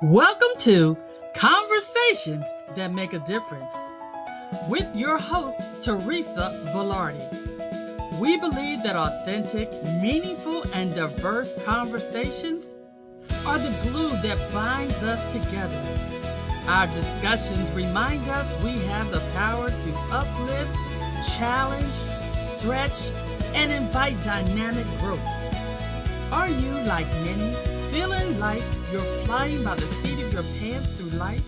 Welcome to Conversations That Make a Difference with your host, Teresa Velardi. We believe that authentic, meaningful, and diverse conversations are the glue that binds us together. Our discussions remind us we have the power to uplift, challenge, stretch, and invite dynamic growth. Are you, like many, feeling like you're flying by the seat of your pants through life?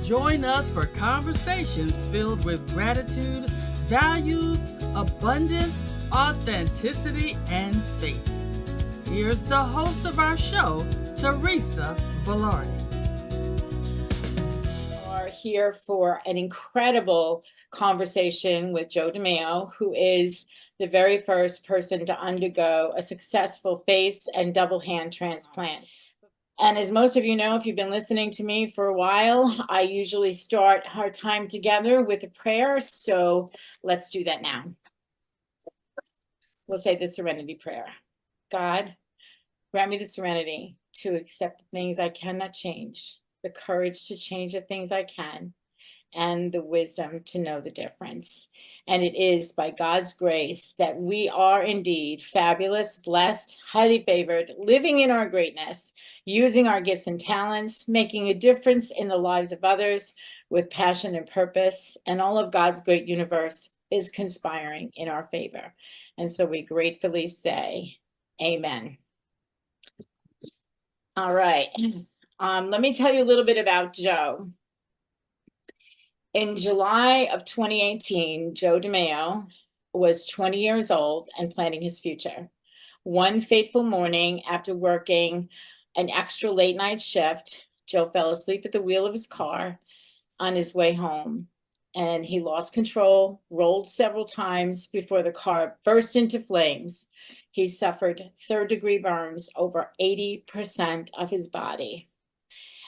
Join us for conversations filled with gratitude, values, abundance, authenticity, and faith. Here's the host of our show, Teresa Velardi. We're here for an incredible conversation with Joe DiMeo, who is the very first person to undergo a successful face and double hand transplant. And as most of you know, if you've been listening to me for a while, I usually start our time together with a prayer. So let's do that now. We'll say the serenity prayer. God, grant me the serenity to accept the things I cannot change, the courage to change the things I can, and the wisdom to know the difference. And it is by God's grace that we are indeed fabulous, blessed, highly favored, living in our greatness, using our gifts and talents, making a difference in the lives of others with passion and purpose. And all of God's great universe is conspiring in our favor. And so we gratefully say, Amen. All right. Let me tell you a little bit about Joe. In July of 2018, Joe DiMeo was 20 years old and planning his future. One fateful morning, after working an extra late night shift, Joe fell asleep at the wheel of his car on his way home, and he lost control, rolled several times before the car burst into flames. He suffered third-degree burns over 80% of his body.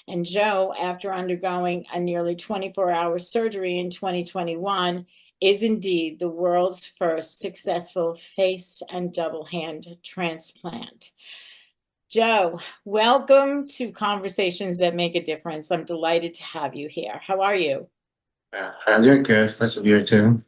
And Joe, after undergoing a nearly 24-hour surgery in 2021, is indeed the world's first successful face and double hand transplant. Joe, welcome to Conversations That Make a Difference. I'm delighted to have you here. How are you? I'm doing good. Nice to be here too.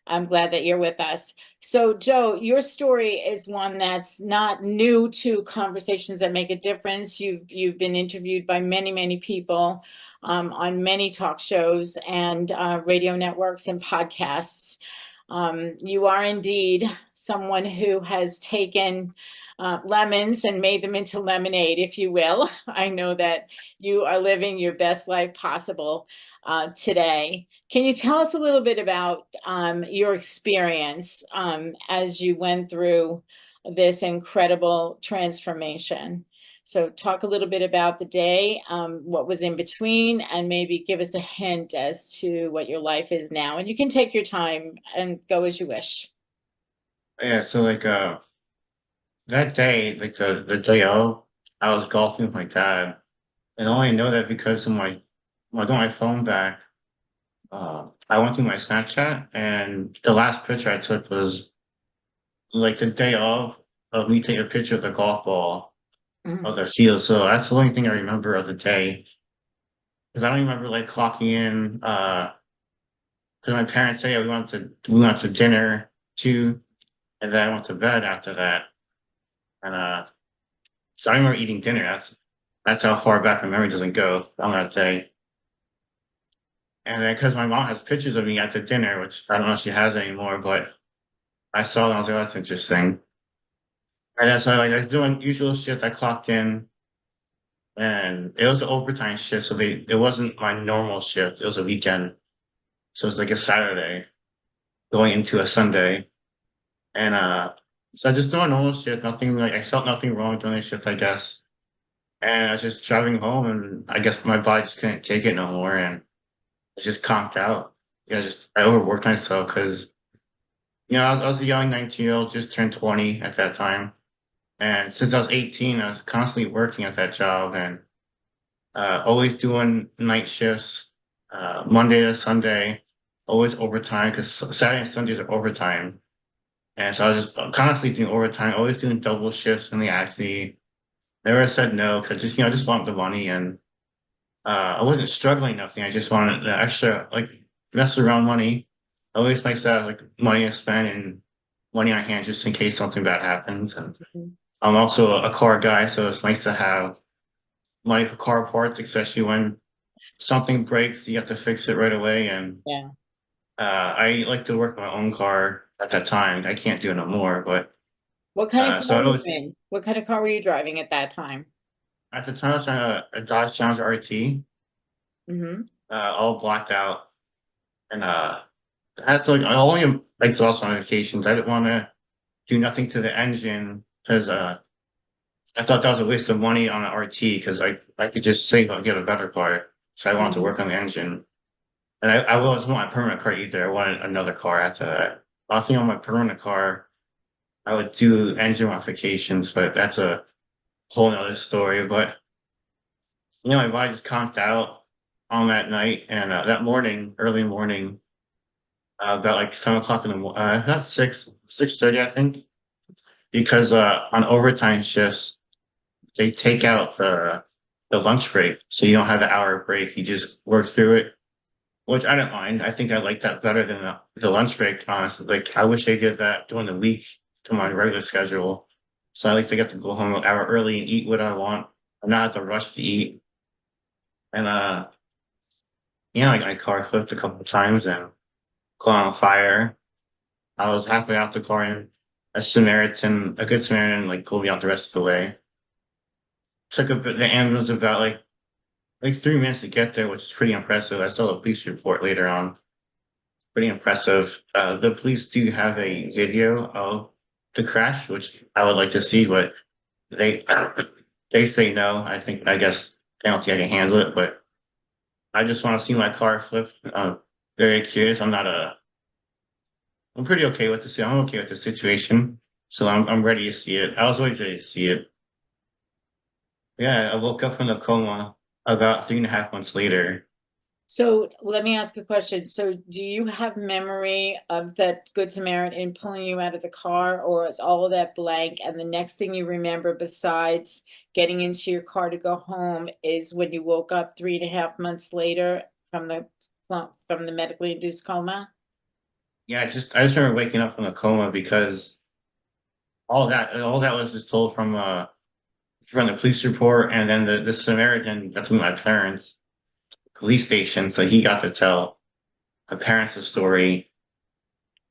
I'm glad that you're with us. So, Joe, your story is one that's not new to Conversations That Make a Difference. You've been interviewed by many people on many talk shows and radio networks and podcasts. You are indeed someone who has taken lemons and made them into lemonade, if you will. I know that you are living your best life possible today. Can you tell us a little bit about your experience as you went through this incredible transformation? So talk a little bit about the day, what was in between, and maybe give us a hint as to what your life is now. And you can take your time and go as you wish. Yeah, so that day, like the day of, I was golfing with my dad, and I only know that because of when I got my phone back, I went through my Snapchat, and the last picture I took was like the day of me taking a picture of the golf ball of the field. So that's the only thing I remember of the day, because I don't remember like clocking in. Because my parents say we went to dinner too, and then I went to bed after that. And so I remember eating dinner. That's how far back my memory doesn't go on that day. And then because my mom has pictures of me at the dinner, which I don't know if she has anymore, but I saw them. I was like, "Oh, that's interesting." And then so I was doing usual shift. I clocked in, and it was an overtime shift, so it wasn't my normal shift. It was a weekend, so it's like a Saturday going into a Sunday, and so I just doing a normal shift. Nothing like I felt nothing wrong doing the shift, I guess. And I was just driving home, and I guess my body just couldn't take it no more, and I just conked out. Yeah, I overworked myself because I was a young 19-year-old, just turned 20 at that time, and since I was 18, I was constantly working at that job and always doing night shifts, Monday to Sunday, always overtime because Saturday and Sundays are overtime. And so I was just constantly doing overtime, always doing double shifts in the IC. never said no because just I just wanted the money and I wasn't struggling nothing. I just wanted the extra like mess around money. Always nice to have like money to spend and money on hand just in case something bad happens. And Mhm. I'm also a car guy, so it's nice to have money for car parts, especially when something breaks, you have to fix it right away. And Yeah. I like to work my own car at that time. I can't do it no more, but What kind of so car I were you always in? What kind of car were you driving at that time? at the time I was on a Dodge Challenger RT, Hmm. all blacked out, and had to like I only exhaust modifications. I didn't want to do nothing to the engine because I thought that was a waste of money on an RT because I could just save and get a better car. So I wanted to Hmm. work on the engine. And I wasn't want a permanent car either. I wanted another car after that. I think on my permanent car, I would do engine modifications, but that's a whole nother story. But my body just conked out on that night, and that morning, early morning, about like 7 o'clock in the morning, not 6:30, I think, because on overtime shifts they take out the lunch break, so you don't have the hour break. You just work through it, which I don't mind. I think I like that better than the lunch break, honestly. Like, I wish they did that during the week to my regular schedule. So at least I get to go home an hour early and eat what I want. I'm not have to rush to eat. And like my car flipped a couple of times and caught on fire. I was halfway out the car and a good Samaritan, like pulled me out the rest of the way. Took the ambulance about like 3 minutes to get there, which is pretty impressive. I saw the police report later on. Pretty impressive. The police do have a video of the crash, which I would like to see, but they they say no. I guess they don't think I can handle it, but I just want to see my car flip. Very curious. I'm pretty okay with I'm okay with the situation, so I'm ready to see it. I was always ready to see it. Yeah, I woke up from the coma about 3.5 months later. So let me ask a question. So do you have memory of that Good Samaritan pulling you out of the car, or is all of that blank? And the next thing you remember besides getting into your car to go home is when you woke up 3.5 months later from the medically induced coma? Yeah, I just remember waking up from the coma because all that was just told from the police report, and then the Samaritan got to my parents' police station, so he got to tell my parents the story,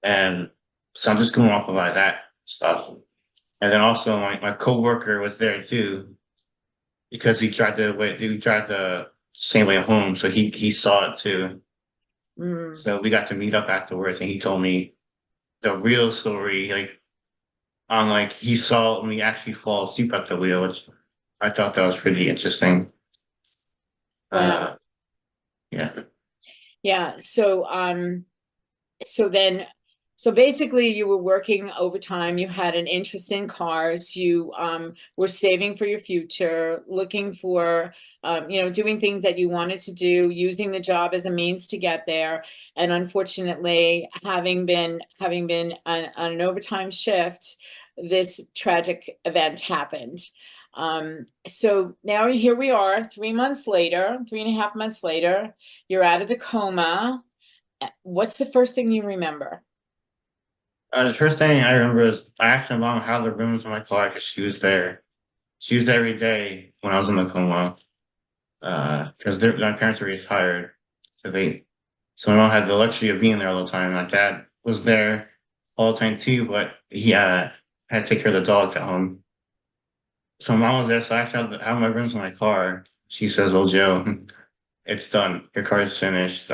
and so I'm just going off of like that stuff. And then also my coworker was there too because he tried the same way home, so he saw it too. Mm. So we got to meet up afterwards, and he told me the real story, like on like he saw me actually fall asleep at the wheel, which I thought that was pretty interesting. Wow. Uh, yeah. Yeah. So then, so basically you were working overtime, you had an interest in cars, you were saving for your future, looking for doing things that you wanted to do, using the job as a means to get there. And unfortunately, having been on an overtime shift, this tragic event happened. So now here we are, 3 months later, 3.5 months later, you're out of the coma. What's the first thing you remember? The first thing I remember is I asked my mom how the rooms in my car because she was there. She was there every day when I was in the coma. Because my parents were retired, so so my mom had the luxury of being there all the time. My dad was there all the time too, but he had to take care of the dogs at home. So my mom was there, so I asked how my rooms in my car. She says, "Well, Joe, it's done. Your car is finished.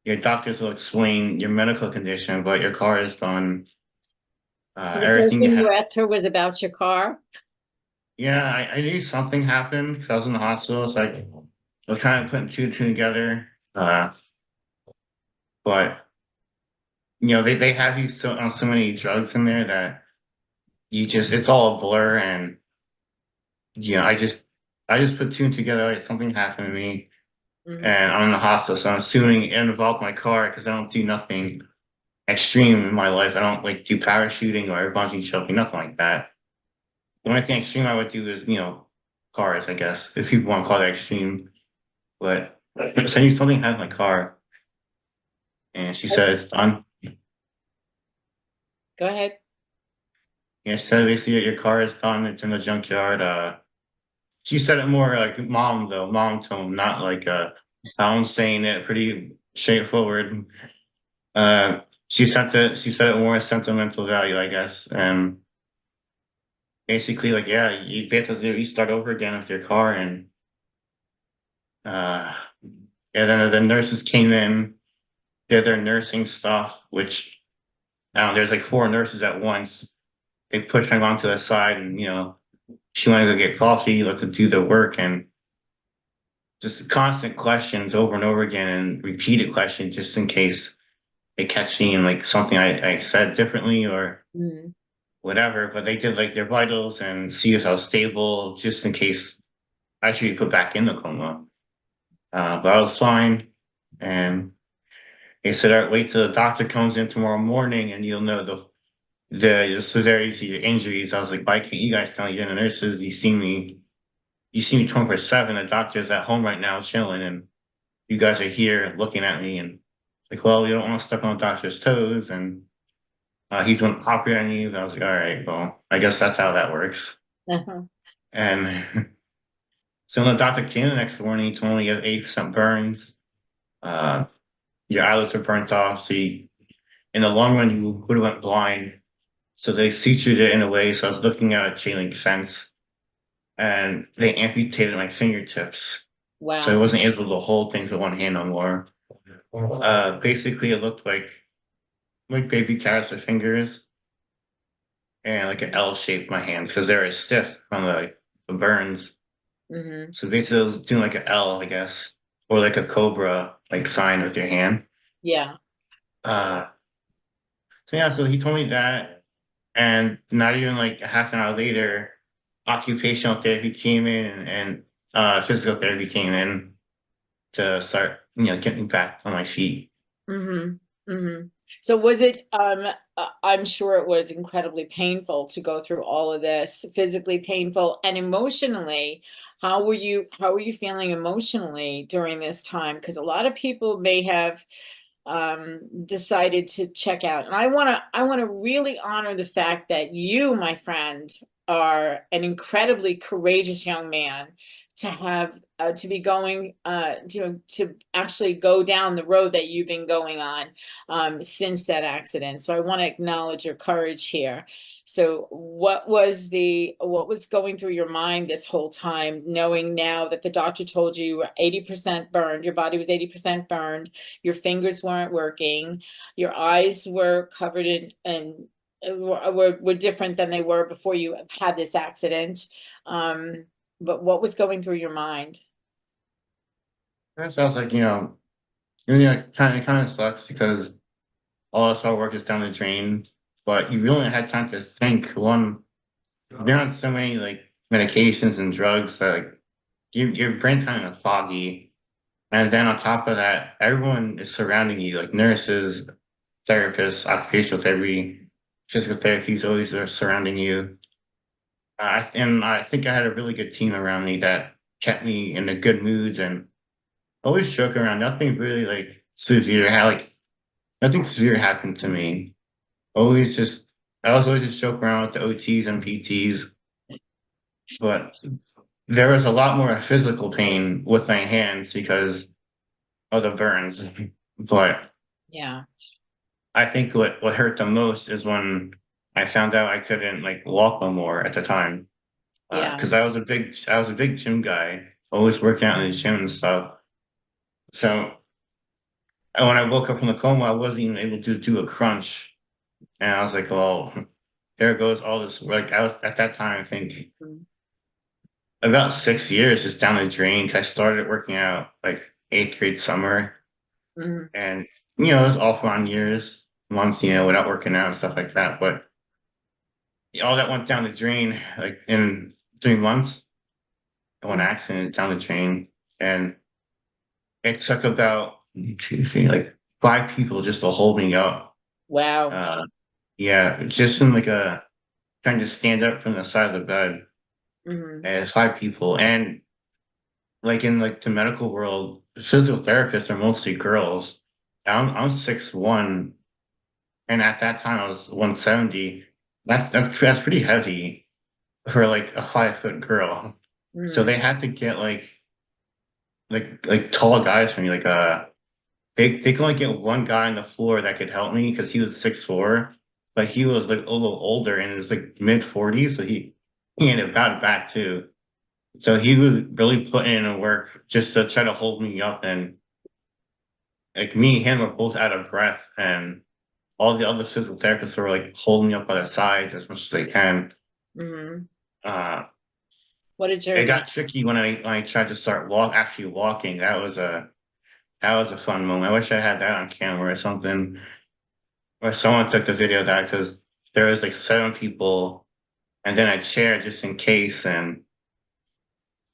Your doctors will explain your medical condition, but your car is done. So the first Everything you thing you have." asked her was about your car? Yeah, I knew something happened because I was in the hospital. It's like I was kind of putting two and two together. But they have you on so many drugs in there that it's all a blur. And I just put two and together. Like something happened to me, Mhm. and I'm in the hospital, so I'm assuming it involved my car because I don't do nothing extreme in my life. I don't like do parachuting or bungee jumping, nothing like that. The only thing extreme I would do is, cars, I guess, if people want to call that extreme. But send you something has my car, and she said it's done. Go ahead. Yeah, she said basically your car is done. It's in the junkyard. She said it more like mom though, mom tone, not like how I'm saying it. Pretty straightforward. She said it more sentimental value, I guess, and basically like yeah, you have to restart over again with your car, and uh, yeah, then the nurses came in, did their nursing stuff, which there's like four nurses at once. They pushed my mom to the side, and she wanted to go get coffee, like to do the work, and just constant questions over and over again, and repeated questions just in case they catch me in like something I said differently or Mm. whatever. But they did like their vitals and see if I was stable, just in case I should be put back in the coma. But I was fine, and they said, "All right, wait till the doctor comes in tomorrow morning, and you'll know the severity of your injuries." I was like, "Why can't you guys tell me? You're the nurses. You see me 24/7. The doctor's at home right now chilling, and you guys are here looking at me." And like, well, you don't want to step on the doctor's toes, and he's going to operate on you. And I was like, all right, well, I guess that's how that works. Uh-huh. And so when the doctor came the next morning, he told me you have 80% burns. Uh, your eyelids are burnt off. So in the long run, you would have went blind. So they sutured it in a way. So I was looking at a chain link fence, and they amputated my fingertips. So I Wow. wasn't able to hold things with one hand no more. Basically, it looked like baby carrots with fingers and like an L shape my hands because they were stiff from the burns. Mm-hmm. So basically, I was doing like an L, I guess, or like a cobra like sign with your hand. Yeah. Uh, so yeah, so he told me that, and not even like a half an hour later, occupational therapy came in and physical therapy came in to start, getting back on my feet. Mm-hmm. Mm-hmm. So was it, I'm sure it was incredibly painful to go through all of this, physically painful and emotionally. How were you feeling emotionally during this time? Because a lot of people may have decided to check out. And I want to really honor the fact that you, my friend, are an incredibly courageous young man to have to be going to actually go down the road that you've been going on since that accident. So I want to acknowledge your courage here. So what was going through your mind this whole time, knowing now that the doctor told you you were 80% burned, your body was 80% burned, your fingers weren't working, your eyes were covered in and were different than they were before you had this accident. But what was going through your mind? That sounds like, kind of sucks because all this hard work is down the drain, but you really had time to think. One, you're on so many like medications and drugs that like your brain's kind of foggy. And then on top of that, everyone is surrounding you, like nurses, therapists, occupational therapy, physical therapies always are surrounding you. And I think I had a really good team around me that kept me in a good mood and always joke around. Nothing really like severe. Nothing severe happened to me. Always just I was always just joke around with the OTs and PTs, but there was a lot more physical pain with my hands because of the burns. But Yeah, I think what hurt the most is when I found out I couldn't like walk no more at the time. yeah. Because I was a big gym guy, always working out in the gym and stuff. So and when I woke up from the coma, I wasn't even able to do a crunch, and I was like, "Well, there goes all this." Like I was at that time, I think Mm. about 6 years just down the drain. 'Cause I started working out like eighth grade summer, Mhm. and it was off on years, months, without working out and stuff like that. But all that went down the drain, like in 3 months, one Mhm. accident down the drain, and it took about 2, 3, like 5 people just to hold me up. Wow. Uh, yeah, just in like a trying to stand up from the side of the bed. Mhm. And it's 5 people. And like in like the medical world, physical therapists are mostly girls. I'm 6'1", and at that time I was 170. That's pretty heavy for like a 5 foot girl. So Mhm. they had to get like tall guys for me. Like they could only get one guy on the floor that could help me because he was 6'4", but he was like a little older and it was like mid 40s, so he ended up bowed back too. So he was really putting in the work just to try to hold me up, and like me and him were both out of breath, and all the other physical therapists were like holding me up by the sides as much as they can. Mhm. Uh, What a it journey. got tricky when I tried to start actually walking. That was a fun moment. I wish I had that on camera or something, or someone took the video of that because there was like 7 people and then a chair just in case, and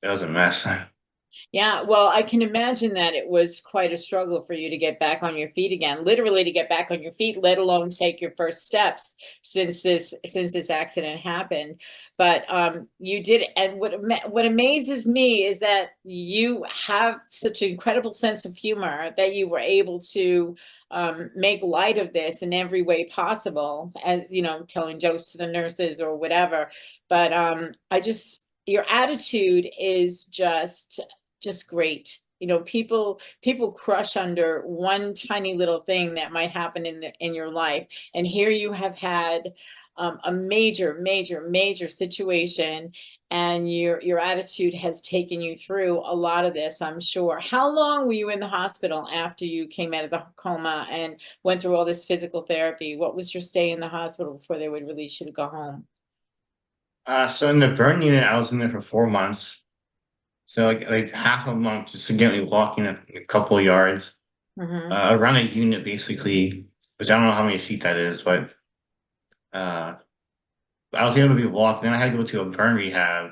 it was a mess. Yeah, well, I can imagine that it was quite a struggle for you to get back on your feet again, literally to get back on your feet, let alone take your first steps since this accident happened. But you did, and what amazes me is that you have such an incredible sense of humor that you were able to make light of this in every way possible, as you know, telling jokes to the nurses or whatever. But I just your attitude is just great. You know, people crush under one tiny little thing that might happen in your life, and here you have had a major situation, and your attitude has taken you through a lot of this, I'm sure. How long were you in the hospital after you came out of the coma and went through all this physical therapy? What was your stay in the hospital before they would release you to go home? So in the burn unit, I was in there for 4 months. So like half a month just to get me walking a couple of yards Hmm. around a unit basically, which I don't know how many feet that is, but uh, I was able to be walking. Then I had to go to a burn rehab,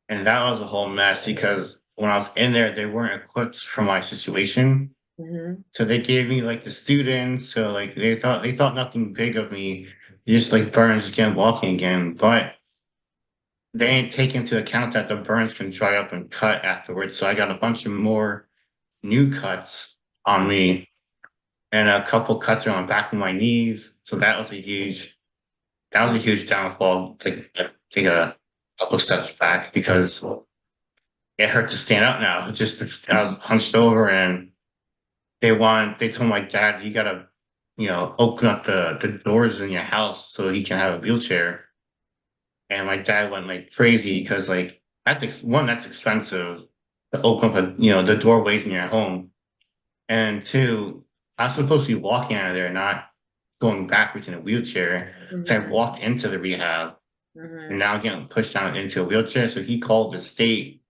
and that was a whole mess because when I was in there, they weren't equipped for my situation. Hmm. So they gave me like the students, so like they thought nothing big of me, just like burns again, walking again. But they ain't take into account that the burns can dry up and cut afterwards. So I got a bunch of more new cuts on me and a couple cuts around the back of my knees. So that was a huge downfall. Take a couple steps back because it hurt to stand up now. I was hunched over, and they told my dad, you gotta, open up the doors in your house so he can have a wheelchair. And my dad went like crazy because like that's expensive to open up the doorways in your home. And two, I was supposed to be walking out of there, not going backwards in a wheelchair. So I Hmm. walked into the rehab and Hmm. now getting pushed down into a wheelchair. So he called the state,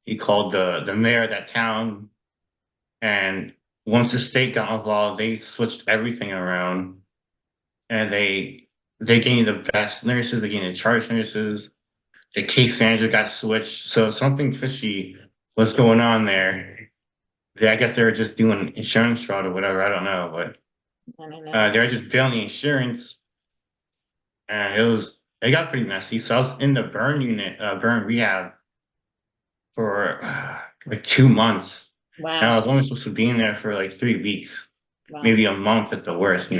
he called the mayor of that town, and once the state got involved, they switched everything around, and they gave me the best nurses, they gave me the charge nurses. The case manager got switched, so something fishy was going on there. I guess they were just doing insurance fraud or whatever. I don't know, but I don't know. they were just billing the insurance, and it got pretty messy. So I was in the burn unit, burn rehab for like 2 months, and I Wow. was only supposed to be in there for like 3 weeks, Wow. maybe a month at the worst.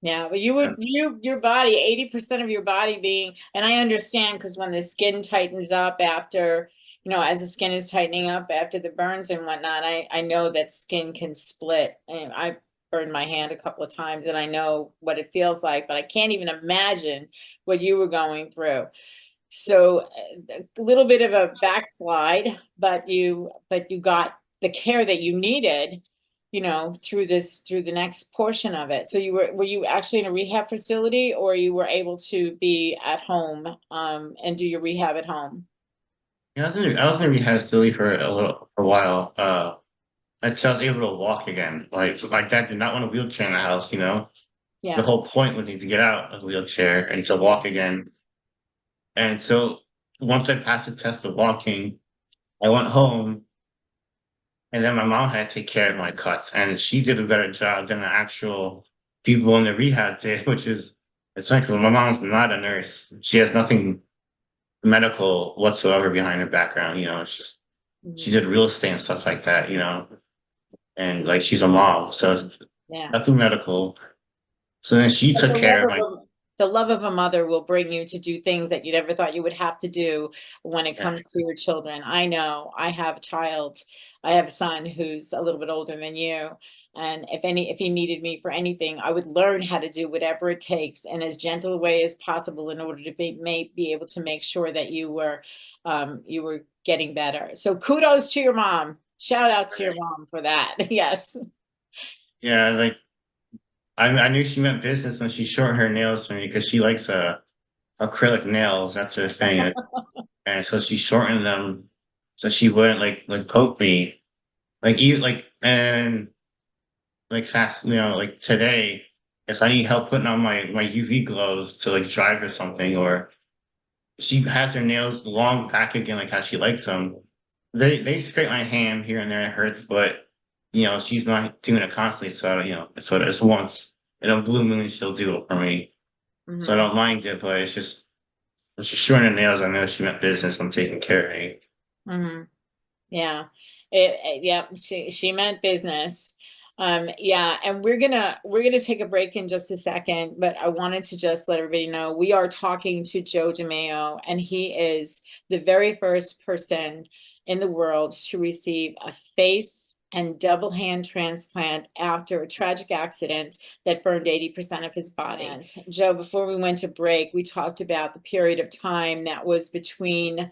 Yeah, but you would your body, 80% of your body being, and I understand because when the skin tightens up after, as the skin is tightening up after the burns and whatnot, I know that skin can split. And I burned my hand a couple of times and I know what it feels like, but I can't even imagine what you were going through. So a little bit of a backslide, but you got the care that you needed, through the next portion of it. So were you actually in a rehab facility, or you were able to be at home and do your rehab at home? Yeah, I was in a rehab facility for for a while. Until I was able to walk again. Like so my dad did not want a wheelchair in the house. The Yeah. whole point was to get out of the wheelchair and to walk again. And so once I passed the test of walking, I went home, and then my mom had to take care of my cuts, and she did a better job than the actual people in the rehab did, which is It's like, well, my mom's not a nurse. She has nothing medical whatsoever behind her background. It's just she Mhm. did real estate and stuff like that. And like she's a mom, so it's Yeah. nothing medical. So then she But took care of my the love of a mother will bring you to do things that you never thought you would have to do when it yeah, comes to your children. I know I have a child. I have a son who's a little bit older than you. And if he needed me for anything, I would learn how to do whatever it takes in as gentle a way as possible in order to be able to make sure that you were getting better. So kudos to your mom. Shout out to your mom for that. Yes. yeah, like I knew she meant business when she shortened her nails for me because she likes acrylic nails. That's her thing, and so she shortened them so she wouldn't like poke me, like you like and like fast, like today. If I need help putting on my UV gloves to like drive or something, or she has her nails long back again, like how she likes them. They scrape my hand here and there, it hurts, but she's not doing it constantly, so it's once in a blue moon she'll do it for me. So I Mhm. don't mind it, but it's just when she's showing her nails, I know she meant business. I'm taking care of me. Mhm. Yeah. Yep, she meant business. Yeah, and we're gonna take a break in just a second, but I wanted to just let everybody know we are talking to Joe DiMeo, and he is the very first person in the world to receive a face and double hand transplant after a tragic accident that burned 80% of his body. And Joe, before we went to break, we talked about the period of time that was between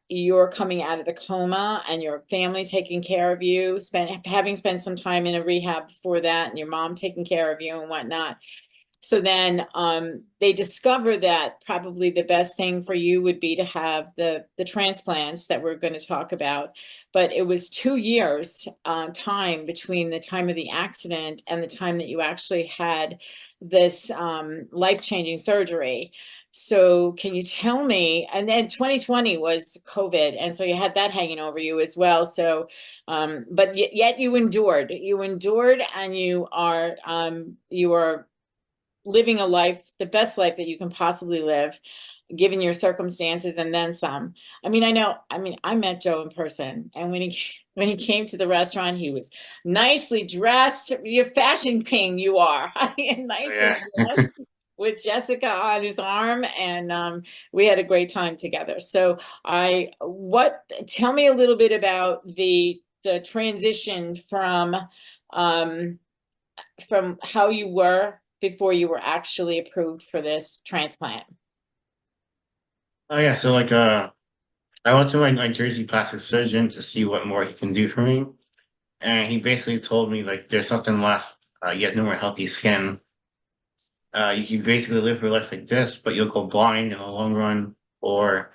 you're coming out of the coma and your family taking care of you, having spent some time in a rehab before that, and your mom taking care of you and whatnot. So then they discover that probably the best thing for you would be to have the transplants that we're going to talk about. But it was 2 years time between the time of the accident and the time that you actually had this life-changing surgery. So can you tell me, and then 2020 was COVID, and so you had that hanging over you as well. So, but yet you endured, and you are living a life, the best life that you can possibly live, given your circumstances and then some. I met Joe in person, and when he came to the restaurant, he was nicely dressed. You're fashion king, you are. Nicely Yeah. dressed with Jessica on his arm, and we had a great time together. So tell me a little bit about the transition from how you were before you were actually approved for this transplant. Oh yeah, so like I went to my Jersey plastic surgeon to see what more he can do for me. And he basically told me like there's something left. You have no more healthy skin. You can basically live your life like this, but you'll go blind in the long run. Or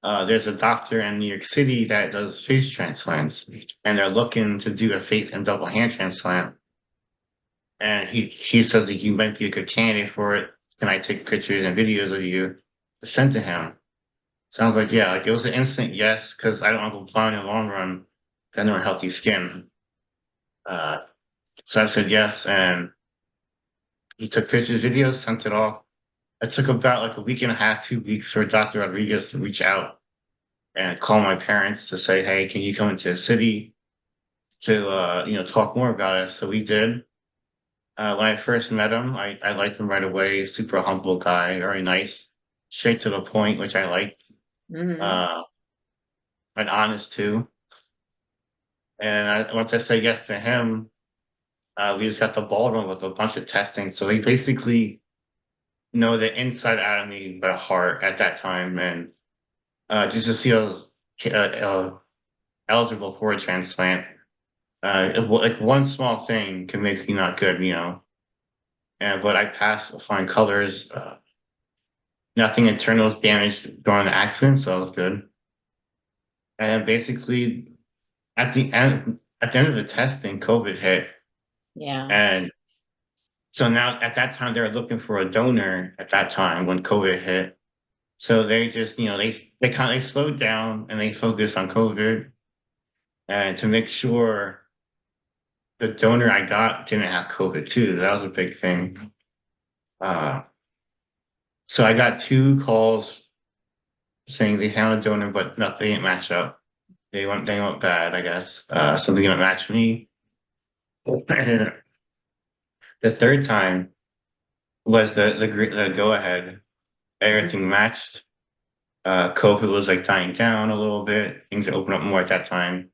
there's a doctor in New York City that does face transplants, and they're looking to do a face and double hand transplant. And he says that you might be a good candidate for it. Can I take pictures and videos of you to send to him? Sounds like yeah, like it was an instant yes, because I don't want to go blind in the long run. I know healthy skin. Uh, so I said yes, and he took pictures, videos, sent it off. It took about like a week and a half, 2 weeks for Dr. Rodriguez to reach out and call my parents to say, hey, can you come into the city to talk more about it? So we did. When I first met him, I liked him right away. Super humble guy, very nice, straight to the point, which I liked. Mhm. Uh, and honest too. And once I said yes to him, we just got the ball rolling with a bunch of testing. So they basically know the inside out of me by heart at that time, and just to see I was eligible for a transplant. Like one small thing can make you not good. And but I passed with flying colors. Nothing internal was damaged during the accident, so that was good. And basically, at the end of the testing, COVID hit, Yeah. and so now at that time they were looking for a donor. At that time when COVID hit, so they just they slowed down and they focused on COVID and to make sure the donor I got didn't have COVID too. That was a big thing. So I got 2 calls saying they found a donor, but no, they didn't match up. They went bad, I guess. Something didn't match me. The third time was the go ahead. Everything matched. COVID was like dying down a little bit. Things had opened up more at that time.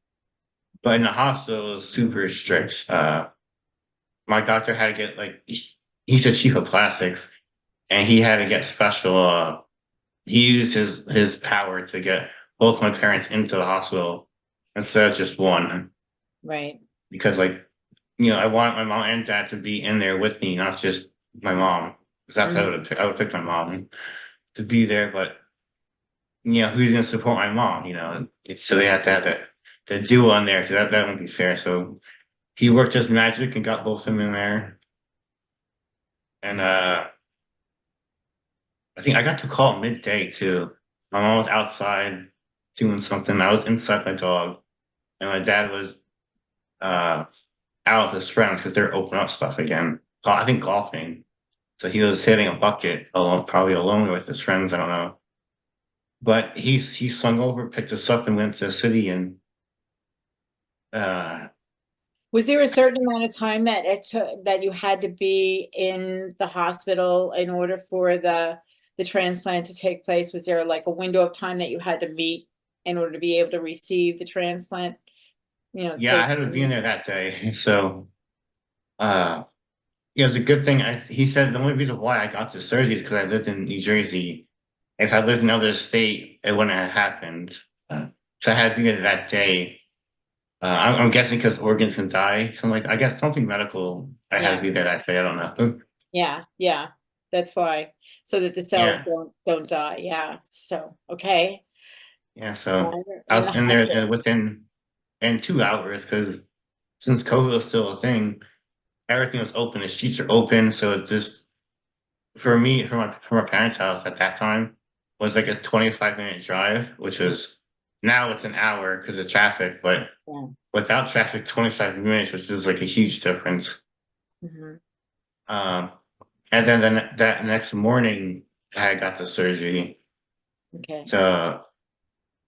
But in the hospital, it was super strict. My doctor had to get like he's a chief of plastics, and he had to get special. He used his power to get both my parents into the hospital instead of just one, Right. because like I want my mom and dad to be in there with me, not just my mom. Because that's how I would pick my mom to be there, but who's gonna support my mom? So they have to have the duo on there, because that wouldn't be fair. So he worked his magic and got both of them in there. And I think I got to call midday too. My mom was outside doing something. I was inside my dog, and my dad was uh out with his friends because they're opening up stuff again. I think golfing. So he was hitting a bucket alone, probably alone with his friends. I don't know. But he swung over, picked us up, and went to the city. And uh Was there a certain amount of time that it took that you had to be in the hospital in order for the transplant to take place? Was there like a window of time that you had to meet in order to be able to receive the transplant? yeah, I had to be in there that day. So uh yeah, it was a good thing. He said the only reason why I got the surgery is because I lived in New Jersey. If I lived in another state, it wouldn't have happened. So I had to be there that day. I'm guessing because organs can die. So like, I guess something medical. I had to Yeah, be there that day. I don't know. yeah. That's why. So that the cells Yeah, don't die. Yeah. So okay. yeah. So I In was the in there hospital. within in 2 hours, because since COVID was still a thing, everything was open. The streets are open. So it just for me, for my parents' house at that time was like a 25-minute drive, which was now it's an hour because of traffic, but Yeah. without traffic, 25 minutes, which is like a huge difference. Mhm. Um, and then that next morning, I got the surgery. Okay. So,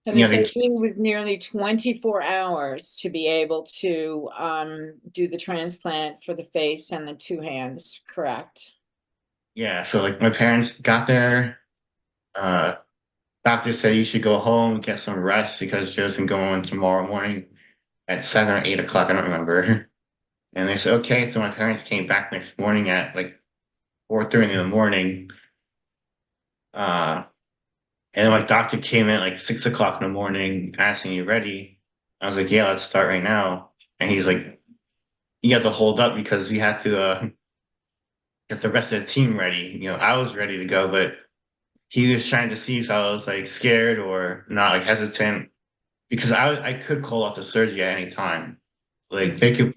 And the they, surgery was nearly 24 hours to be able to do the transplant for the face and the two hands, correct? yeah, so like my parents got there. Uh, Doctor said you should go home, get some rest because Joe's been going tomorrow morning at 7 or 8 o'clock. I don't remember. And they said, okay. So my parents came back next morning at like 4:30 in the morning. Uh, and my doctor came in at like 6 o'clock in the morning asking, you ready? I was like, yeah, let's start right now. And he's like, you have to hold up because we have to get the rest of the team ready. I was ready to go, but he was trying to see if I was like scared or not, like hesitant, because I could call off the surgery at any time. Like they could,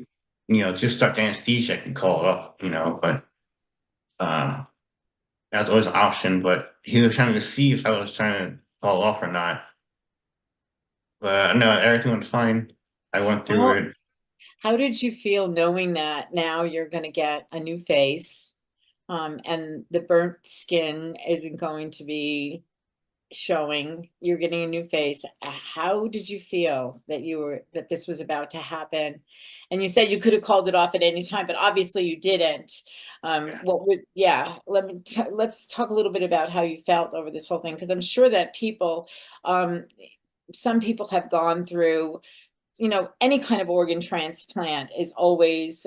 just start the anesthesia and call it up, but uh that's always an option. But he was trying to see if I was trying to call off or not. But no, everything went fine. I went through How it. how did you feel knowing that now you're going to get a new face, and the burnt skin isn't going to be showing, you're getting a new face? How did you feel that this was about to happen? And you said you could have called it off at any time, but obviously you didn't. Yeah. Yeah, let's talk a little bit about how you felt over this whole thing, because I'm sure that um, some people have gone through, any kind of organ transplant is always,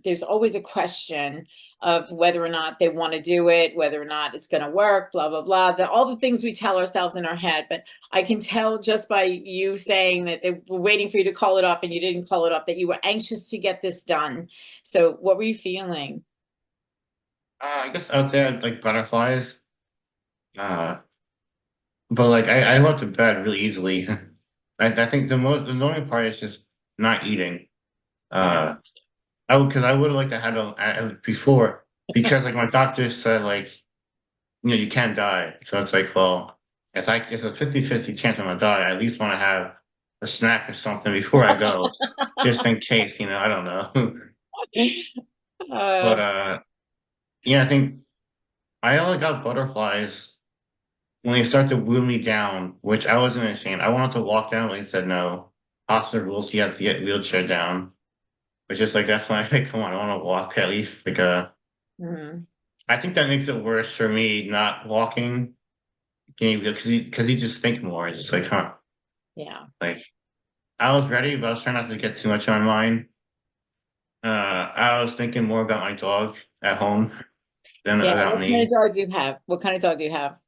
there's always a question of whether or not they want to do it, whether or not it's going to work, blah, blah, blah, all the things we tell ourselves in our head. But I can tell just by you saying that they were waiting for you to call it off and you didn't call it off, that you were anxious to get this done. So what were you feeling? I guess I would say I had, like butterflies. Uh, but like I went to bed really easily. I think the annoying part is just not eating. Yeah. Uh, because I would have liked to have before, because like my doctor said, like, you can't die. So it's like, well, if it's a 50-50 chance I'm gonna die, I at least want to have a snack or something before I go, just in case, I don't know. Uh, But yeah, I think I only got butterflies when they start to wheel me down, which I wasn't ashamed. I wanted to walk down, but he said no. Hospital rules, you have to get wheelchair down. Which is like that's not like come on, I want to walk at least like Mhm. I think that makes it worse for me not walking because you just think more. It's just like, huh, Yeah. like I was ready, but I was trying not to get too much on my mind. I was thinking more about my dog at home than Yeah. about What kind of me. dog do you have? What kind of dog do you have?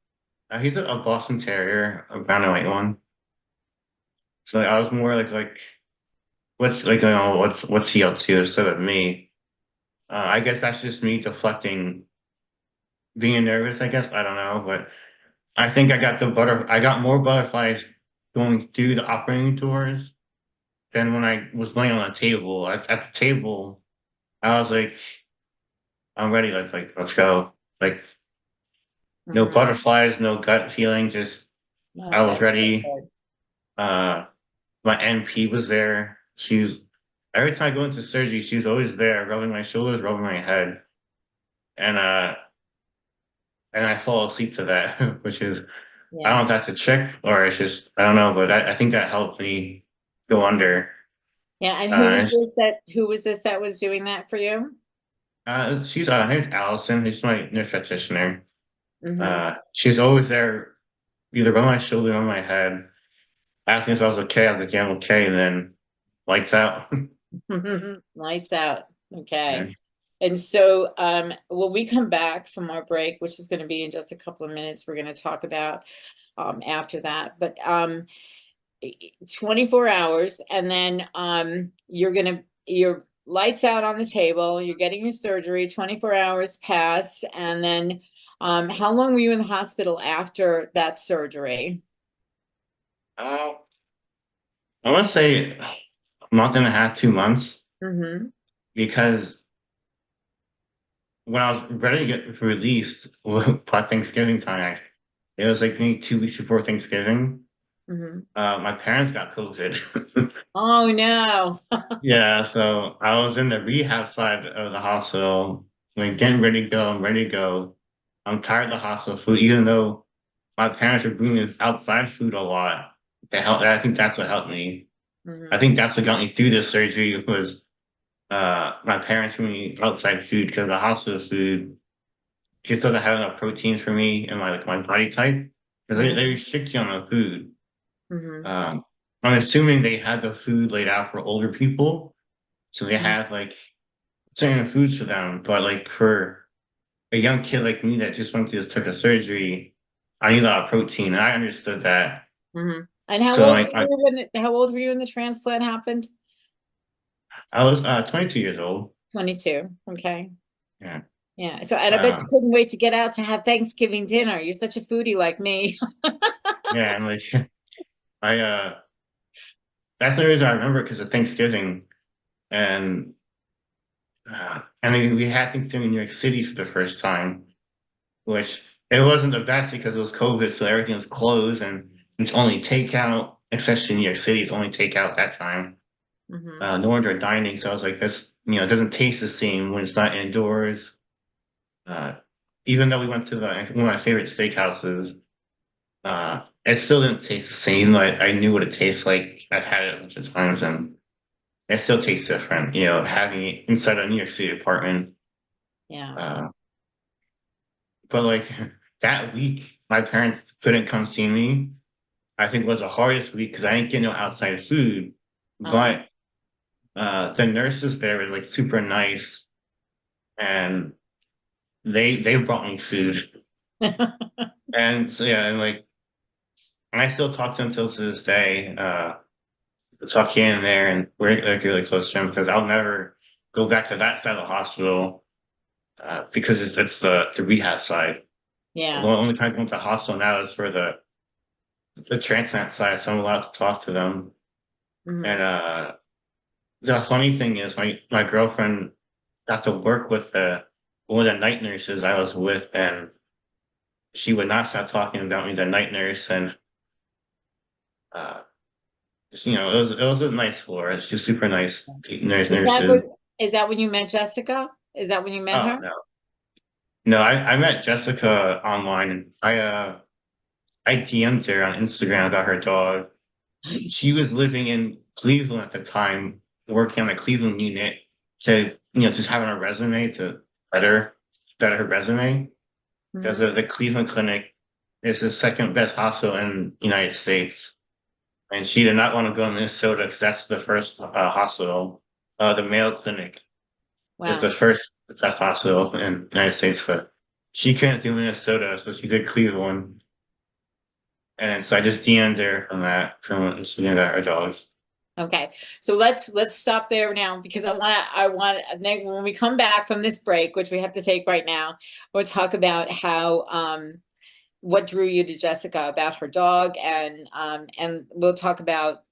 He's a Boston Terrier, a brown and white one. So I was more like what's like what's he up to instead of me. I guess that's just me deflecting, being nervous. I guess I don't know, but I think I got more butterflies going through the operating doors than when I was laying on the table. At the table, I was like, I'm ready. Let's go. Like no Mhm. butterflies, no gut feeling. Just I was Okay. ready. Good. Uh, my NP was there. She was every time I go into surgery, she was always there, rubbing my shoulders, rubbing my head, and uh, and I fall asleep to that, which is I Yeah. don't know if that's a trick or it's just I don't know, but I think that helped me go under. Yeah. And Uh, who was this that was doing that for you? she's her name's Allison. She's my nurse practitioner. Hmm. She's always there, either on my shoulder or on my head, asking if I was okay. I was like, yeah, I'm okay, and then lights out. Lights out. Yeah. Okay. And so, when we come back from our break, which is going to be in just a couple of minutes, we're going to talk about after that. But 24 hours, and then your lights out on the table. You're getting your surgery. 24 hours pass, and then how long were you in the hospital after that surgery? Uh, I want to say a month and a half, 2 months, Mm-hmm. because when I was ready to get released, by Thanksgiving time, actually, it was like maybe 2 weeks before Thanksgiving. Mm-hmm. My parents got COVID. Oh no. Yeah, so I was in the rehab side of the hospital, like getting ready to go. I'm ready to go. I'm tired of the hospital food, even though my parents were bringing us outside food a lot. To help, I think that's what helped me. I Mm-hmm. think that's what got me through this surgery was my parents bringing me outside food because the hospital food just doesn't have enough proteins for me and my body type. Because they Mm-hmm. restrict you on the food. Mm-hmm. Um, I'm assuming they had the food laid out for older people, so they have like certain foods for them, but like for a young kid like me that just took a surgery, I need a lot of protein, and I understood that. Mm-hmm. And how So old like were you how old were you when the transplant happened? I was 22 years old. 22. Okay. Yeah, Yeah. So, and I bet you um, couldn't wait to get out to have Thanksgiving dinner. You're such a foodie like me. yeah, and like I that's the reason I remember because of Thanksgiving, and then we had Thanksgiving in New York City for the first time, which it wasn't the best because it was COVID, so everything was closed and it's only takeout, especially in New York City, it's only takeout that time. Hmm. No indoor dining, so I was like, this, it doesn't taste the same when it's not indoors. Uh, Even though we went to one of my favorite steakhouses, it still didn't taste the same. Like I knew what it tastes like. I've had it a bunch of times, and it still tastes different. Having it inside a New York City apartment. Yeah. Uh, but like that week, my parents couldn't come see me. I think was the hardest week because I didn't get no outside food. Uh, But the nurses there were like super nice, and they brought me food. And so yeah, and like I still talk to him till to this day. Talk here and there, and we're like really close to him because I'll never go back to that side of the hospital because it's the rehab side. The yeah. only time I go to the hospital now is for the transplant side, so I'm allowed to talk to them. Hmm. And the funny thing is, my girlfriend got to work with the one of the night nurses I was with, and she would not stop talking about me, the night nurse, and uh, it was a nice floor. She's super nice Is that what nurses. is that when you met Jessica? Is that when you met Oh her? no, No, I met Jessica online, and I DM'd her on Instagram about her dog. She was living in Cleveland at the time, working on a Cleveland unit to, just having a resume to better her resume. Because Mhm. the Cleveland Clinic is the second best hospital in the United States. And she did not want to go to Minnesota because that's the first hospital. The Mayo Clinic is the Wow. first best hospital in the United States, but she couldn't do Minnesota, so she did Cleveland. And so I just DM'd her from Instagram about her dogs. Okay, so let's stop there now because I want when we come back from this break, which we have to take right now, we'll talk about how what drew you to Jessica about her dog, and we'll talk about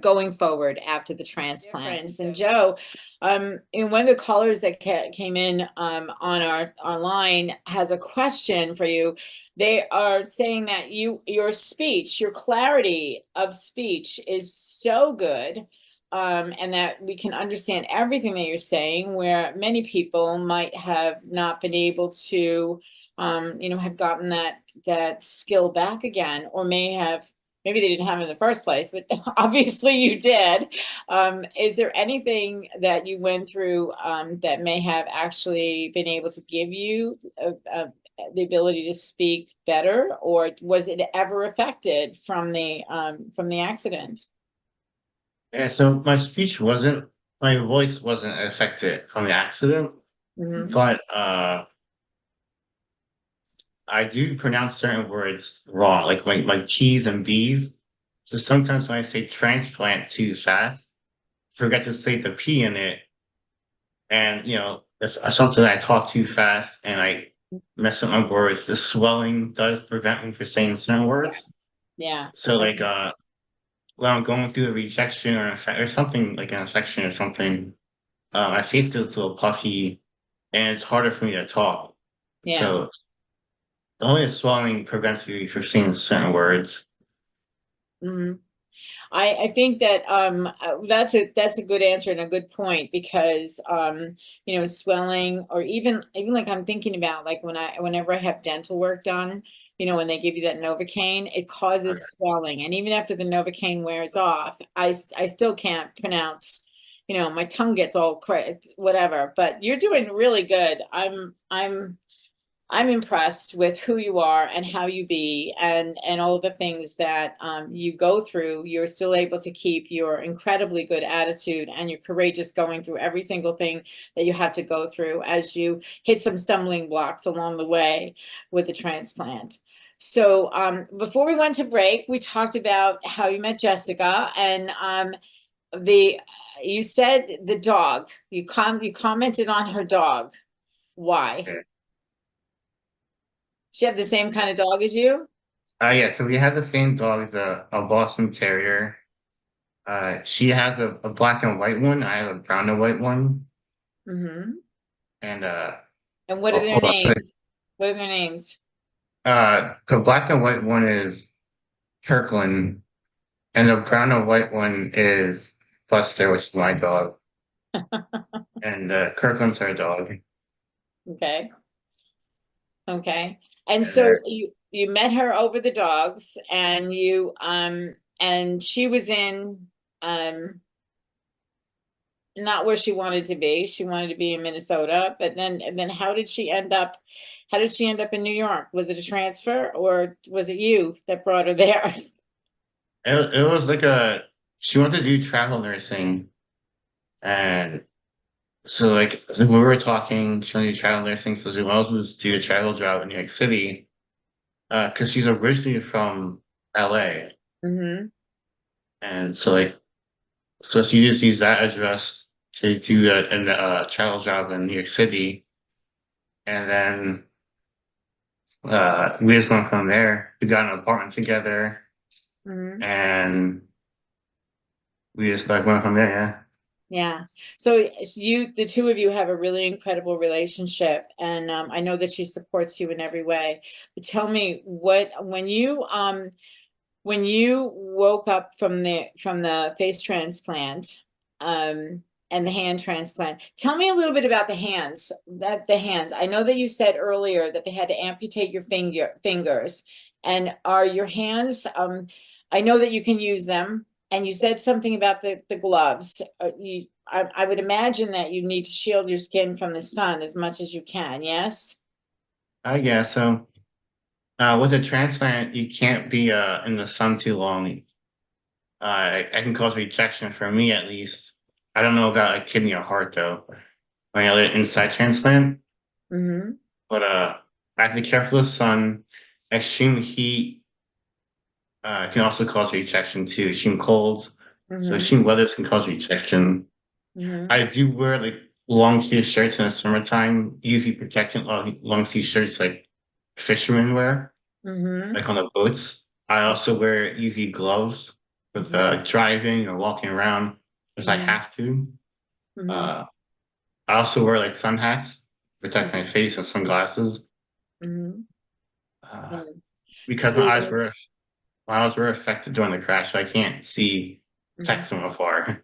going forward after the transplant. And Joe, and one of the callers that came in on our line has a question for you. They are saying that your speech, your clarity of speech is so good. And that we can understand everything that you're saying, where many people might have not been able to have gotten that skill back again, or maybe they didn't have it in the first place, but obviously you did. Is there anything that you went through that may have actually been able to give you the ability to speak better, or was it ever affected from the accident? Yeah, so my voice wasn't affected from the accident, Hmm. but I do pronounce certain words wrong, like cheese and bees. So sometimes when I say transplant too fast, forget to say the P in it, and if something I talk too fast and I mess up my words, the swelling does prevent me from saying certain words. Yeah. So I like can. when I'm going through a rejection or something like an infection or something, my face gets a little puffy and it's harder for me to talk. Yeah. So only the swelling prevents you from saying certain words. Hmm. I think that that's a good answer and a good point, because swelling, or even like I'm thinking about, like whenever I have dental work done, when they give you that Novocaine, it Okay. causes swelling, and even after the Novocaine wears off, I still can't pronounce, my tongue gets all whatever. But you're doing really good. I'm impressed with who you are and how you be, and all the things that you go through. You're still able to keep your incredibly good attitude, and you're courageous going through every single thing that you have to go through, as you hit some stumbling blocks along the way with the transplant. So before we went to break, we talked about how you met Jessica, and the you said the dog. You commented on her dog. Why? Yeah. She have the same kind of dog as you? Yeah, so we have the same dog as a Boston Terrier. She has a black and white one. I have a brown and white one. Hmm. And And what are oh, their hold on. names? What are their names? The black and white one is Kirkland, and the brown and white one is Buster, which is my dog. And Kirkland's our dog. Okay. Okay. And And they're so you met her over the dogs, and and she was in um not where she wanted to be. She wanted to be in Minnesota, but then how did she end up in New York? Was it a transfer, or was it you that brought her there? it was like she wanted to do travel nursing, and so like when we were talking, she wanted to do travel nursing, so she wanted to do a travel job in New York City, because she's originally from LA, Hmm. and so she just used that address to do a travel job in New York City, and then we just went from there. We got an apartment together, Hmm. and we just like went from there. Yeah. Yeah. So the two of you have a really incredible relationship, and I know that she supports you in every way. But tell me, when you woke up from the face transplant, um, and the hand transplant. Tell me a little bit about the hands. The hands. I know that you said earlier that they had to amputate your fingers. And are your hands? I know that you can use them. And you said something about the gloves. I would imagine that you need to shield your skin from the sun as much as you can. Yes. I guess so. With a transplant, you can't be in the sun too long. It can cause rejection for me at least. I don't know about a kidney or heart though. When I had an inside transplant, Mm-hmm. but I have to be careful with sun. Extreme heat can also cause rejection too. Extreme cold, so Mm-hmm. extreme weathers can cause rejection. Mm-hmm. I do wear like long sleeve shirts in the summertime, UV protectant long sleeve shirts like fishermen wear, Mm-hmm. like on the boats. I also wear UV gloves with Mm-hmm. driving or walking around because I have to. Mm-hmm. Uh, I also wear like sun hats, to protect my face and sunglasses. Mm-hmm. Uh, Mm-hmm. because So, my eyes were affected during the crash, so I can't see mhm, text from afar.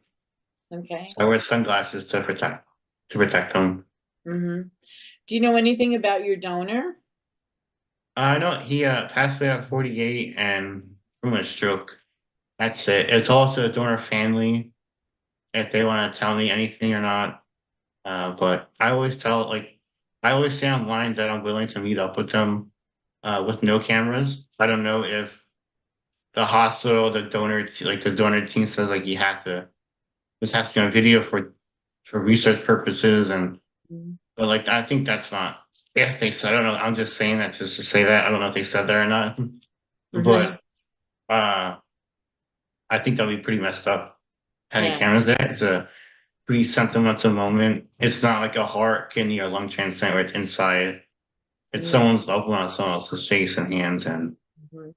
okay. So I wear sunglasses to protect them. Hmm. Do you know anything about your donor? I know he passed away at 48 and from a stroke. That's it. It's also a donor family if they want to tell me anything or not. But I always say online that I'm willing to meet up with them with no cameras. I don't know if the hospital, like the donor team says like you have to, this has to be on video for research purposes and Mhm. but like I think that's not if they said I don't know, I'm just saying that just to say that. I don't know if they said that or not. But uh I think that'll be pretty messed up having Yeah. cameras there. It's a pretty sentimental moment. It's not like a heart, kidney, or lung transplant where it's inside. It's Mhm. someone's loved one on someone else's face and hands, and Mhm.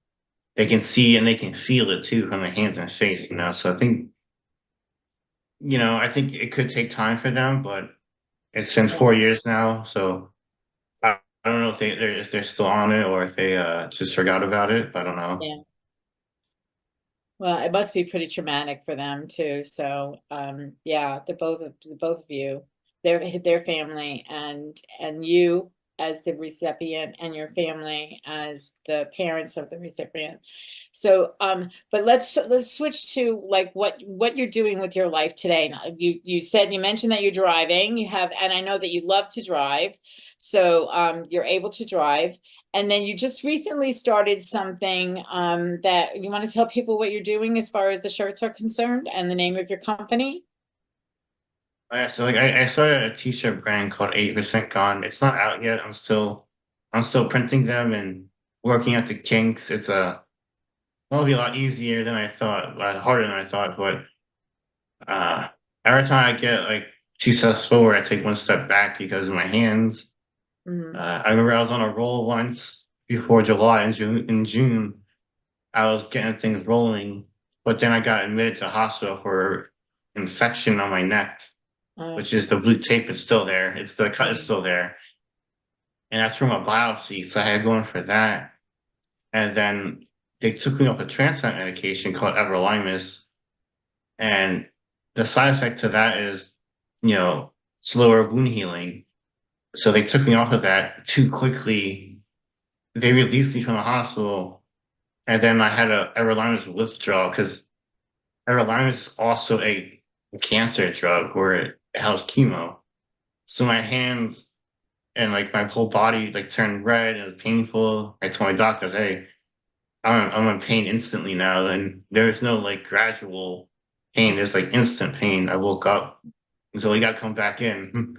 they can see and they can feel it too from the hands and face, So I think, I think it could take time for them, but it's been Yeah. 4 years now, so I don't know if they're still on it or if they just forgot about it. I don't know. Yeah. Well, it must be pretty traumatic for them too. So, yeah, the both of you, their family and you as the recipient and your family as the parents of the recipient. So, but let's switch to like what you're doing with your life today. Now, you mentioned that you're driving. You have, and I know that you love to drive. So, you're able to drive. And then you just recently started something that you want to tell people what you're doing as far as the shirts are concerned and the name of your company. Yeah, so like I started a t-shirt brand called 8% Gone. It's not out yet. I'm still printing them and working at the kinks. It'll be a lot easier than I thought, a lot harder than I thought, but uh every time I get like 2 steps forward, I take one step back because of my hands. Mm-hmm. I remember I was on a roll once before July in June. I was getting things rolling, but then I got admitted to hospital for infection on my neck, which is the blue tape is still there. It's the cut is still there. And that's from a biopsy. So I had going for that. And then they took me off a transplant medication called everolimus. And the side effect to that is, slower wound healing. So they took me off of that too quickly. They released me from the hospital. And then I had a everolimus withdrawal because everolimus is also a cancer drug where it helps chemo. So my hands and like my whole body like turned red and it was painful. I told my doctors, "Hey, I'm in pain instantly now." And there's no like gradual pain. There's like instant pain. I woke up, and so we got to come back in.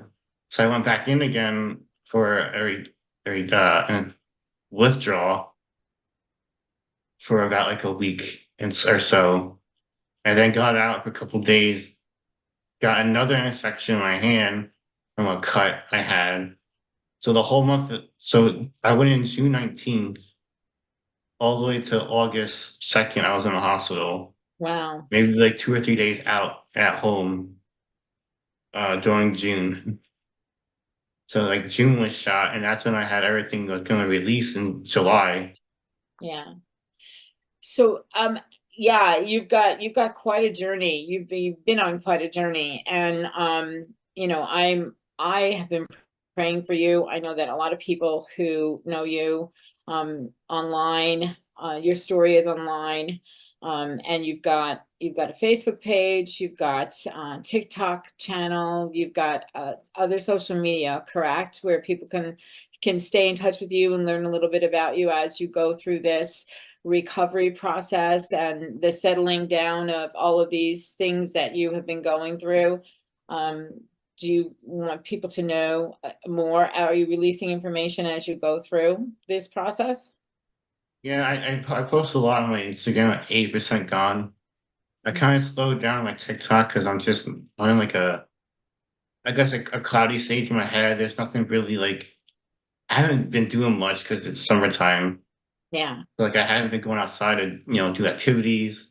So I went back in again for a withdrawal for about like a week or so, and then got out for a couple days. Got another infection in my hand from a cut I had. So the whole month, so I went in June 19th all the way to August 2nd. I was in the hospital, Wow. maybe like 2 or 3 days out at home during June. So like June was shot, and that's when I had everything was going to release in July. Yeah. So, yeah, you've got quite a journey. You've been on quite a journey, and I have been praying for you. I know that a lot of people who know you online, your story is online, and you've got a Facebook page, you've got TikTok channel, you've got other social media, correct, where people can stay in touch with you and learn a little bit about you as you go through this recovery process and the settling down of all of these things that you have been going through. Um, do you want people to know more? Are you releasing information as you go through this process? Yeah, I post a lot on my Instagram at 8% gone. I kind of slowed down my TikTok because I'm just on like I guess a cloudy stage in my head. There's nothing really like, I haven't been doing much because it's summertime. Yeah. Like I haven't been going outside to, do activities.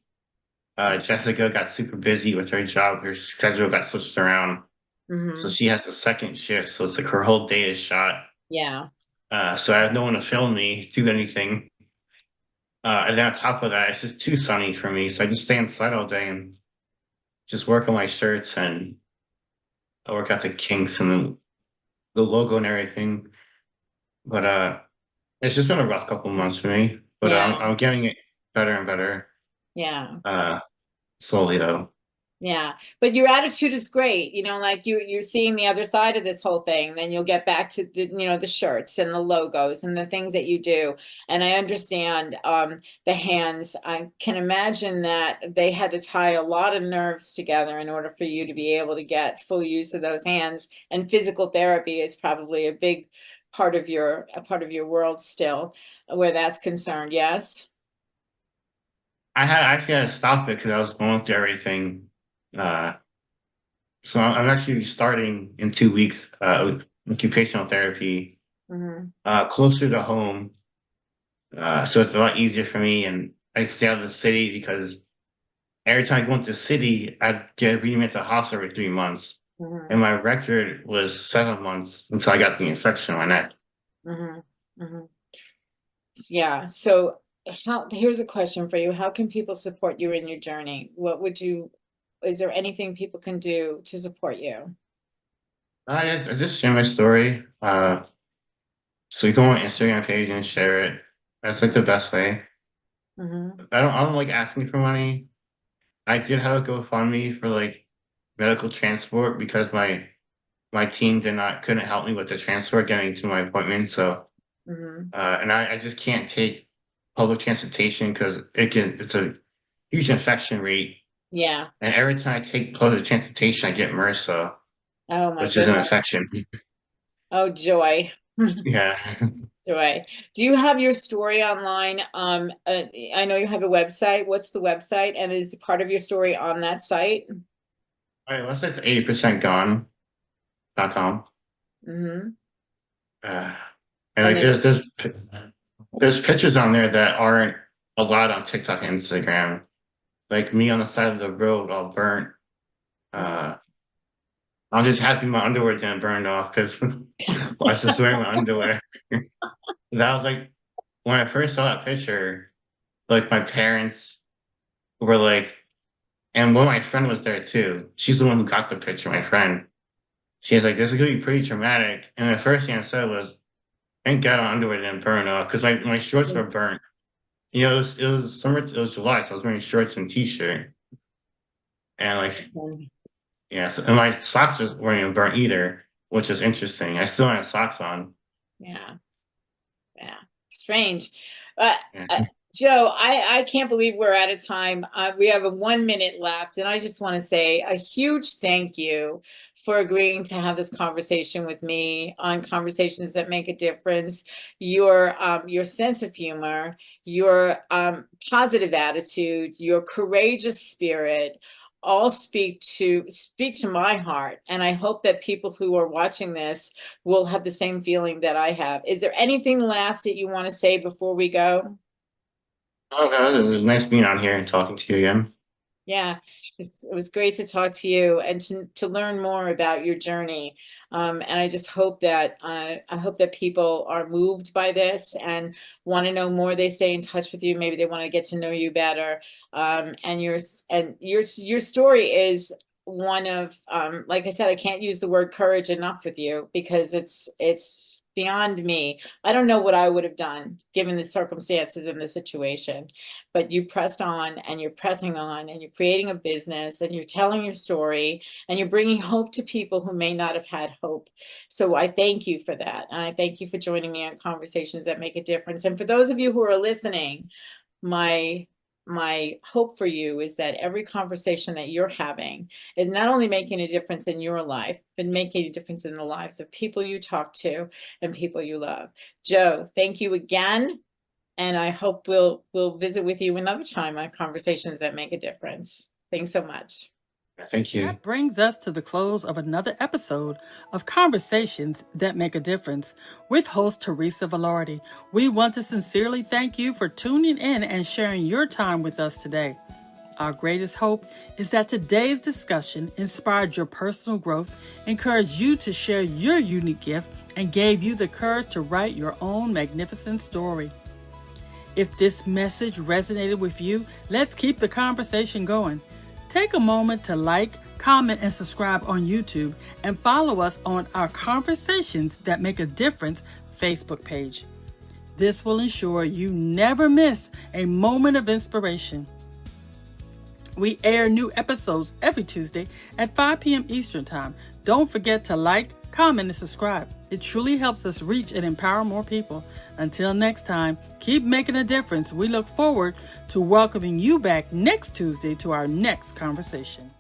Jessica got super busy with her job. Her schedule got switched around. So Hmm. she has a second shift. So it's like her whole day is shot. Yeah. So I have no one to film me, do anything. And then on top of that, it's just too sunny for me. So I just stay inside all day and just work on my shirts and I work out the kinks and the logo and everything. But it's just been a rough couple months for me. But Yeah. I'm getting it better and better. Yeah. Uh, Slowly though. Yeah, but your attitude is great. Like you're seeing the other side of this whole thing. Then you'll get back to the shirts and the logos and the things that you do. And I understand the hands. I can imagine that they had to tie a lot of nerves together in order for you to be able to get full use of those hands. And physical therapy is probably a big part of your world still, where that's concerned. Yes. I actually had to stop it because I was going through everything. Uh, so I'm actually starting in 2 weeks with occupational therapy Hmm. closer to home. So it's a lot easier for me, and I stay out of the city because every time I go into the city, I get readmitted to the hospital every 3 months, Hmm. and my record was 7 months until I got the infection on my neck. Hmm. Hmm. Yeah. So here's a question for you. How can people support you in your journey? Is there anything people can do to support you? I just share my story. So you go on my Instagram page and share it. That's like the best way. Hmm. I don't like asking for money. I did have a GoFundMe for like medical transport because my team couldn't help me with the transport getting to my appointment. So Hmm. and I just can't take public transportation because it's a huge infection rate. Yeah. And every time I take public transportation, I get MRSA, Oh my which is an goodness. infection. Oh, joy. Yeah. Joy. Do you have your story online? I know you have a website. What's the website? And is part of your story on that site? All right, let's say 80% gone.com. Hmm. Uh, and And like there's, there's pictures on there that aren't allowed on TikTok and Instagram. Like me on the side of the road all burnt. mm. Uh, I'm just happy my underwear didn't burn off because I was just wearing my underwear. That was like when I first saw that picture, like my parents were like, and one of my friend was there too. She's the one who got the picture, my friend. She was like, this is gonna be pretty traumatic. And the first thing I said was, thank God my underwear didn't burn off because my shorts were burnt. It was summer, it was July, so I was wearing shorts and t-shirt. And like, yeah, and my socks weren't even burnt either, which is interesting. I still have socks on. Yeah. Yeah, strange. Uh, Yeah. uh, Joe, I can't believe we're out of time. We have a 1 minute left, and I just want to say a huge thank you for agreeing to have this conversation with me on Conversations That Make a Difference. Your sense of humor, your positive attitude, your courageous spirit, all speak to my heart, and I hope that people who are watching this will have the same feeling that I have. Is there anything last that you want to say before we go? Oh, God, it was nice being on here and talking to you again. Yeah, it was great to talk to you and to learn more about your journey. And I just hope that I hope that people are moved by this and want to know more. They stay in touch with you. Maybe they want to get to know you better. And your story is one of like I said, I can't use the word courage enough with you because it's beyond me. I don't know what I would have done given the circumstances in the situation, but you pressed on and you're pressing on and you're creating a business and you're telling your story and you're bringing hope to people who may not have had hope. So I thank you for that. And I thank you for joining me on Conversations That Make a Difference. And for those of you who are listening, my hope for you is that every conversation that you're having is not only making a difference in your life, but making a difference in the lives of people you talk to and people you love. Joe, thank you again. And I hope we'll visit with you another time on Conversations That Make a Difference. Thanks so much. Thank you. That brings us to the close of another episode of Conversations That Make a Difference with host Teresa Velardi. We want to sincerely thank you for tuning in and sharing your time with us today. Our greatest hope is that today's discussion inspired your personal growth, encouraged you to share your unique gift, and gave you the courage to write your own magnificent story. If this message resonated with you, let's keep the conversation going. Take a moment to like, comment, and subscribe on YouTube and follow us on our Conversations That Make a Difference Facebook page. This will ensure you never miss a moment of inspiration. We air new episodes every Tuesday at 5 p.m. Eastern Time. Don't forget to like, comment, and subscribe. It truly helps us reach and empower more people. Until next time, keep making a difference. We look forward to welcoming you back next Tuesday to our next conversation.